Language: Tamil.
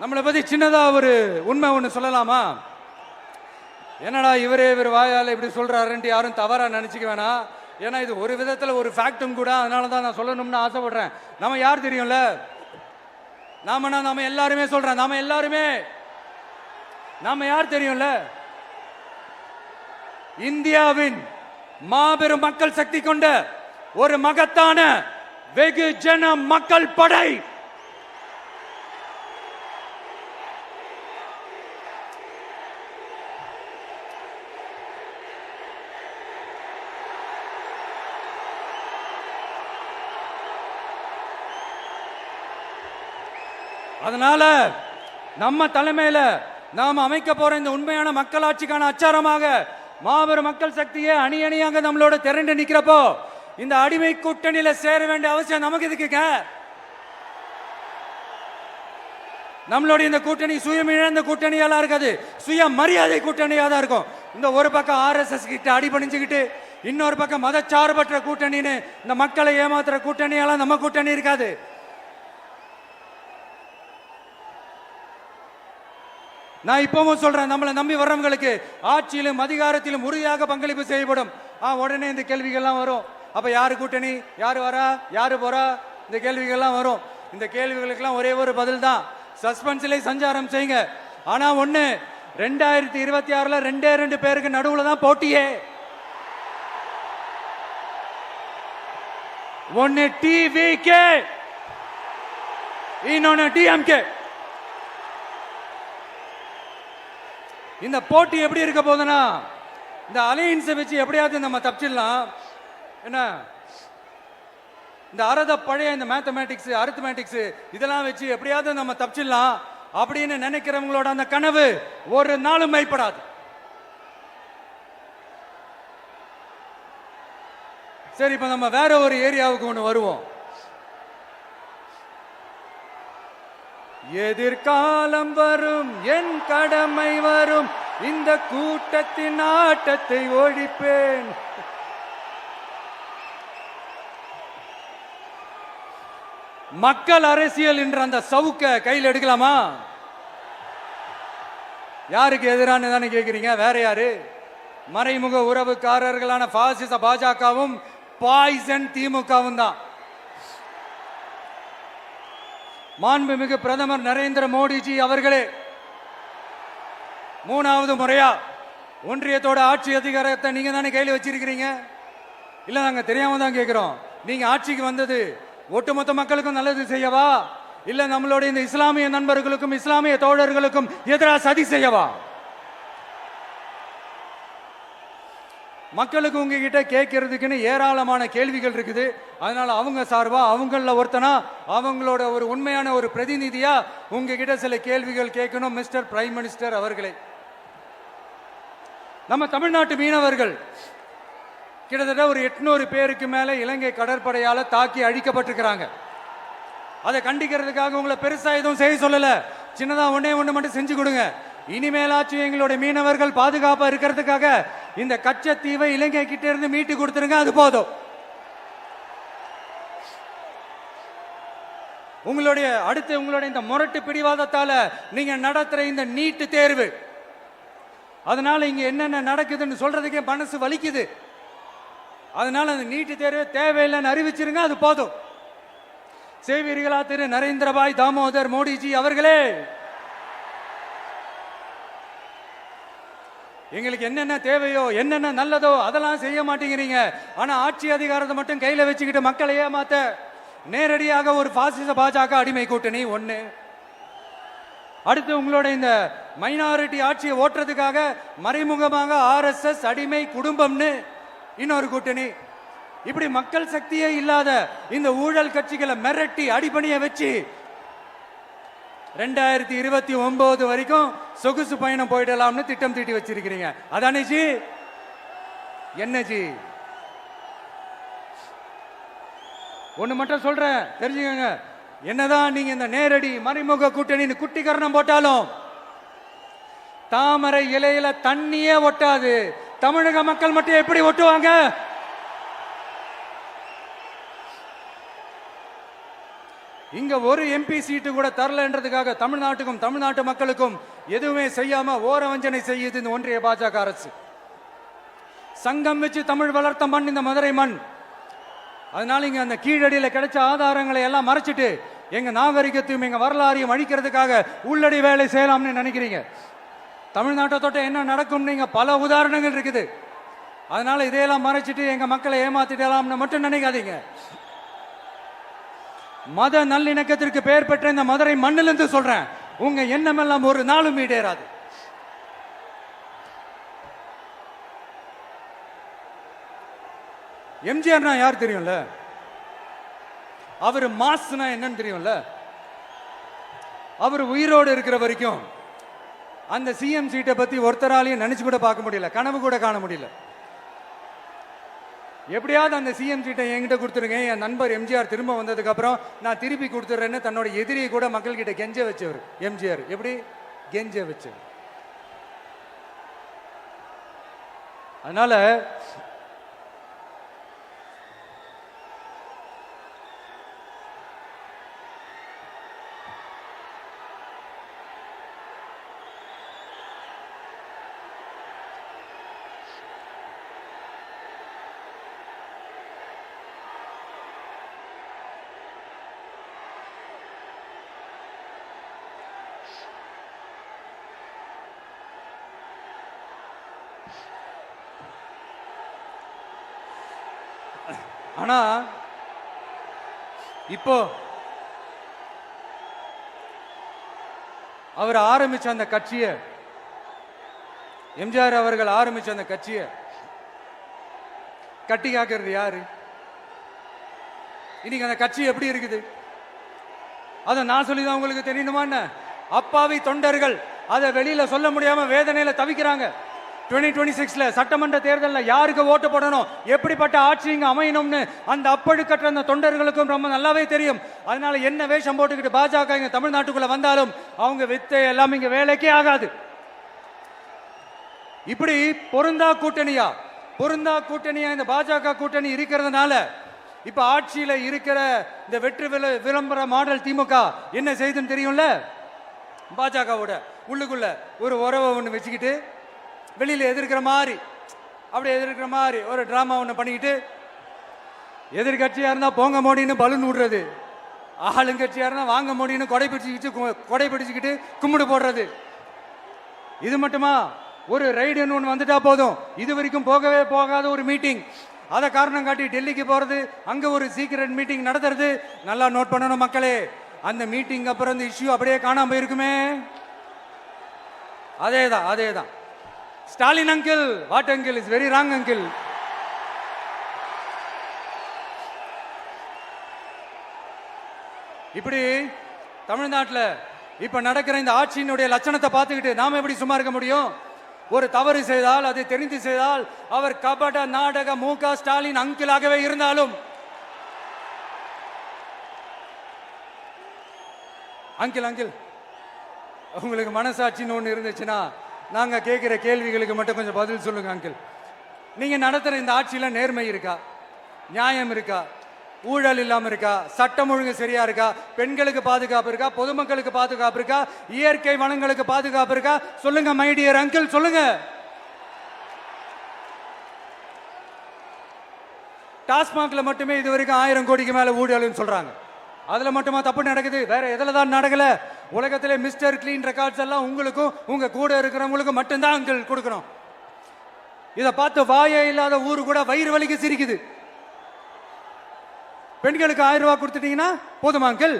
நம்மளை பத்தி சின்னதா ஒரு உண்மை ஒண்ணு சொல்லலாமா? என்னடா இவர் வாயால இப்படி சொல்றாருன்ட்டு யாரும் தவறா நினைச்சுக்க வேணாம். ஏன்னா இது ஒரு விதத்துல ஒரு ஃபேக்டும் கூட. அதனால தான் நான் சொல்லணும்னு ஆசைப்படுறேன். நம்ம யார் தெரியும்ல? நாம எல்லாருமே சொல்றேன். நாம யார் தெரியும்ல? இந்தியாவின் மாபெரும் மக்கள் சக்தி கொண்ட ஒரு மகத்தான வெகுஜன மக்கள் படை. அதனால நம்ம தலைமையில நாம் அமைக்க போற இந்த உண்மையான மக்களாட்சிக்கான அச்சாரமாக மாபெரும் மக்கள் சக்தியை அணி அணியாக நம்மளோட திரண்டு நிக்கிறப்போ இந்த அடிமை கூட்டணியில சேர வேண்டிய அவசியம் நமக்கு இருக்குங்க. நம்மளுடைய இந்த கூட்டணி சுயமிழந்த கூட்டணியெல்லாம் இருக்காது, சுய மரியாதை கூட்டணியா தான் இருக்கும். இந்த ஒரு பக்கம் RSS கிட்ட அடிபணிஞ்சுக்கிட்டு, இன்னொரு பக்கம் மதச்சார்பற்ற கூட்டணின்னு இந்த மக்களை ஏமாத்துற கூட்டணியெல்லாம் நம்ம கூட்டணி இருக்காது. நான் இப்பவும் சொல்றேன், நம்மளை நம்பி வர்றவங்களுக்கு ஆட்சியிலும் அதிகாரத்திலும் உறுதியாக பங்களிப்பு செய்யப்படும். உடனே இந்த கேள்விகள்லாம் வரும். அப்ப யாரு கூட்டணி, யாரு வரா, யாரு போறா, இந்த கேள்விகள்லாம் வரும். இந்த கேள்விகளுக்கெல்லாம் ஒரே ஒரு பதில் தான், சஸ்பென்ஸ்ல சஞ்சாரம் செய்யுங்க. ஆனா ஒண்ணு, 2026ல 2 பேருக்கு நடுவுல தான் போட்டியே. ஒன்னு TVK, இன்னொன்னு DMK. இந்த போட்டி எப்படி இருக்க போதுன்னா, இந்த அலையன்ஸை வச்சு எப்படியாவது நம்ம தப்பிச்சிடலாம். என்ன இந்த பழைய இந்த மேத்தமேட்டிக்ஸ், அரித்மேட்டிக்ஸ் இதெல்லாம் வச்சு எப்படியாவது நம்ம தப்பிச்சிடலாம் அப்படின்னு நினைக்கிறவங்களோட அந்த கனவு ஒரு நாளும் மெய்ப்படாது. சரி, இப்ப நம்ம வேற ஒரு ஏரியாவுக்கு ஒன்று வருவோம். எதிர்காலம் வரும், என் கடமை வரும், இந்த கூட்டத்தின் ஆட்டத்தை ஒழிப்பேன். மக்கள் அரசியல் என்ற அந்த சவுக்க கையில் எடுக்கலாமா? யாருக்கு எதிரான தானே கேட்கிறீங்க? வேற யாரு? மறைமுக உறவுக்காரர்களான பாசிச பாஜகவும் பாய்சன் திமுகவும் தான். மாண்புமிகு பிரதமர் நரேந்திர மோடிஜி அவர்களே 3வது முறையா ஒன்றியத்தோட ஆட்சி அதிகாரத்தை நீங்க தானே கையில் வச்சிருக்கிறீங்க. இல்ல, நாங்க தெரியாம தான் கேட்கிறோம். நீங்க ஆட்சிக்கு வந்தது ஒட்டுமொத்த மக்களுக்கும் நல்லது செய்யவா, இல்ல நம்மளுடைய இந்த இஸ்லாமிய நண்பர்களுக்கும் இஸ்லாமிய தோழர்களுக்கும் எதிராக சதி செய்யவா? மக்களுக்கு உங்ககிட்ட கேட்கறதுக்குன்னு ஏராளமான கேள்விகள் இருக்குது. அதனால அவங்க சார்பா, அவங்கள ஒருத்தனா, அவங்களோட ஒரு உண்மையான ஒரு பிரதிநிதியா உங்ககிட்ட சில கேள்விகள் கேட்கணும். மிஸ்டர் பிரைம் மினிஸ்டர் அவர்களே, நம்ம தமிழ்நாட்டு மீனவர்கள் கிட்டத்தட்ட ஒரு 800 பேருக்கு மேல இலங்கை கடற்படையால தாக்கி அழிக்கப்பட்டிருக்கிறாங்க. அதை கண்டிக்கிறதுக்காக உங்களை பெருசா எதுவும் செய்ய சொல்லல, சின்னதா ஒண்ணு மட்டும் செஞ்சு கொடுங்க. இனிமேலாச்சும் எங்களுடைய மீனவர்கள் பாதுகாப்பா இருக்கிறதுக்காக இந்த கச்சத்தீவை இலங்கை கிட்ட இருந்து மீட்டு கொடுத்துருங்க, அது போதும். உங்களுடைய இந்த முரட்டு பிடிவாதத்தால நீங்க நடத்துற இந்த நீட்டு தேர்வு, அதனால இங்க என்னென்ன நடக்குதுன்னு சொல்றதுக்கே மனசு வலிக்குது. அதனால அந்த நீட்டு தேர்வு தேவையில்லைன்னு அறிவிச்சிருங்க, அது போதும். செய்வீர்களா திரு நரேந்திரபாய் தாமோதர் மோடிஜி அவர்களே? எங்களுக்கு என்னென்ன தேவையோ, என்னென்ன நல்லதோ அதெல்லாம் செய்ய மாட்டேங்கிறீங்க. ஆனா ஆட்சி அதிகாரத்தை மட்டும் கையில வச்சுக்கிட்டு மக்களை ஏமாத்த நேரடியாக ஒரு பாசிச பாஜக அடிமை கூட்டணி ஒண்ணு. அடுத்து உங்களோட இந்த மைனாரிட்டி ஆட்சியை ஓட்டுறதுக்காக மறைமுகமாக RSS அடிமை குடும்பம்னு இன்னொரு கூட்டணி. இப்படி மக்கள் சக்தியே இல்லாத இந்த ஊழல் கட்சிகளை மிரட்டி அடிபணிய வச்சு 2029 வரைக்கும் சொகுசு பயணம் போயிடலாம்னு திட்டம் தீட்டி வச்சிருக்கிறீங்க. அதானே ஜி? என்ன ஜி? ஒண்ணு மட்டும் சொல்றேன், தெரிஞ்சுக்கங்க. என்னதான் நீங்க இந்த நேரடி மறைமுக கூட்டணி குட்டிகரணம் போட்டாலும் தாமரை இலையில தண்ணியே ஒட்டாது. தமிழக மக்கள் மட்டும் எப்படி ஒட்டுவாங்க? இங்க ஒரு எம்பி சீட்டு கூட தரலன்றதுக்காக தமிழ்நாட்டுக்கும் தமிழ்நாட்டு மக்களுக்கும் எதுவுமே செய்யாம ஓரவஞ்சனை செய்யுது இந்த ஒன்றிய பாஜக அரசு. சங்கம் வச்சு தமிழ் வளர்த்த மண் இந்த மதுரை மண். அதனால இங்க அந்த கீழடியில கிடைச்ச ஆதாரங்களை எல்லாம் மறைச்சிட்டு எங்க நாகரிகத்தையும் எங்க வரலாறையும் அழிக்கிறதுக்காக உள்ளடி வேலை செய்யலாம்னு நினைக்கிறீங்க. தமிழ்நாட்டை தொட்ட என்ன நடக்கும் நீங்க பல உதாரணங்கள் இருக்குது. அதனால இதையெல்லாம் மறைச்சிட்டு எங்க மக்களை ஏமாத்திடலாம்னு மட்டும் நினைக்காதீங்க. மத நல்லிணக்கத்திற்கு பெயர் பெற்ற இந்த மதுரை மண்ணிலிருந்து சொல்றேன், உங்க எண்ணம் எல்லாம் ஒரு நாளும் ஈடேறாது. எம்ஜிஆர்னா யார் தெரியும்ல, அவர் மாஸ்னா என்னன்னு தெரியும்ல. அவர் உயிரோடு இருக்கிற வரைக்கும் அந்த சிஎம் சீட்டை பத்தி ஒருத்தராலையும் நினைச்சு கூட பார்க்க முடியல, கனவு கூட காண முடியல. எப்படியாவது அந்த சிஎம் சீட்டை என்கிட்ட கொடுத்துருங்க, என் நண்பர் எம்ஜிஆர் திரும்ப வந்ததுக்கு அப்புறம் நான் திருப்பி கொடுத்துறேன்னு தன்னோட எதிரியை கூட மக்கள் கிட்ட கெஞ்ச வச்சவர் எம்ஜிஆர். எப்படி கெஞ்ச வச்சவர். அதனால ஆனா இப்போ அவர் ஆரம்பிச்ச அந்த கட்சியை, எம்ஜிஆர் அவர்கள் ஆரம்பிச்ச அந்த கட்சியை கட்டி காக்கிறது யாரு? இன்னைக்கு அந்த கட்சி எப்படி இருக்குது அதை நான் சொல்லிதான் உங்களுக்கு தெரியணுமா என்ன? அப்பாவி தொண்டர்கள் அதை வெளியில சொல்ல முடியாம வேதனையில தவிக்கிறாங்க. 2026 சட்டமன்ற தேர்தலில் யாருக்கு ஓட்டு போடணும், எப்படிப்பட்ட ஆட்சி இங்க அமையணும்னு அந்த அப்பழுக்கற்ற அந்த தொண்டர்களுக்கும் ரொம்ப நல்லாவே தெரியும். அதனால என்ன வேஷம் போட்டுக்கிட்டு பாஜக இங்க தமிழ்நாட்டுக்குள்ள வந்தாலும் அவங்க வித்தை எல்லாம் இங்க வேலைக்கே ஆகாது. இப்படி பொருந்தா கூட்டணியா இந்த பாஜக கூட்டணி இருக்கிறதுனால இப்ப ஆட்சியில இருக்கிற இந்த வெற்றி விளம்பர மாடல் திமுக என்ன செய்துன்னு தெரியும்ல. பாஜகவோட உள்ளுக்குள்ள ஒரு உறவை ஒன்று வச்சுக்கிட்டு வெளியில எதிர்க்கிற மாதிரி ஒரு டிராமா ஒன்று பண்ணிக்கிட்டு, எதிர்கட்சியா இருந்தா போங்க மோடின்னு பலூன் விடுறது, ஆளுங்கட்சியா இருந்தா வாங்க மோடின்னு கொடை பிடிச்சுக்கிட்டு கும்பிடு போடுறது. இது மட்டுமா? ஒரு ரைடுன்னு ஒன்று வந்துட்டா போதும், இது வரைக்கும் போகவே போகாத ஒரு மீட்டிங், அதை காரணம் காட்டி டெல்லிக்கு போறது, அங்க ஒரு சீக்கிரட் மீட்டிங் நடத்துறது. நல்லா நோட் பண்ணணும் மக்களே, அந்த மீட்டிங் அப்புறம் இந்த இஷ்யூ அப்படியே காணாம போயிருக்குமே. அதேதான் Stalin uncle, what uncle is very wrong uncle. இப்படி தமிழ்நாட்டில் இப்ப நடக்கிற இந்த ஆட்சியினுடைய லட்சணத்தை பார்த்துக்கிட்டு நாம எப்படி சும்மா இருக்க முடியும்? ஒரு தவறு செய்தால், அதை தெரிந்து செய்தால், அவர் கபட நாடக மு.க. ஸ்டாலின் அங்கிளாகவே இருந்தாலும், அங்கிள் உங்களுக்கு மனசாட்சின்னு ஒன்று இருந்துச்சுன்னா நாங்க கேட்கிற கேள்விகளுக்கு மட்டும் கொஞ்சம் பதில் சொல்லுங்க அங்கிள். நீங்க நடத்துற இந்த ஆட்சியில நேர்மை இருக்கா, நியாயம் இருக்கா, ஊழல் இல்லாம இருக்கா, சட்டம் ஒழுங்கு சரியா இருக்கா, பெண்களுக்கு பாதுகாப்பு இருக்கா, பொதுமக்களுக்கு பாதுகாப்பு இருக்கா, இயற்கை வளங்களுக்கு பாதுகாப்பு இருக்கா? சொல்லுங்க மை டியர் அங்கிள், சொல்லுங்க. டாஸ்மாக்ல மட்டுமே இது வரைக்கும் 1000 கோடிக்கு மேல ஊழல்னு சொல்றாங்க. அதுல மட்டுமா தப்பு நடக்குது? வேற எதுல தான் நடக்கல? உலகத்திலே மிஸ்டர் கிளீன் ரெக்கார்ட்ஸ் எல்லாம் உங்களுக்கும் உங்க கூட இருக்கிறவங்களுக்கும் மட்டும்தான் அங்கிள் கொடுக்கணும். இதை பார்த்து வாயே இல்லாத ஊரு கூட வயிறு வலிக்கு சிரிக்குது. பெண்களுக்கு 1000 ரூபாய் கொடுத்துட்டீங்கன்னா போதுமா அங்கிள்?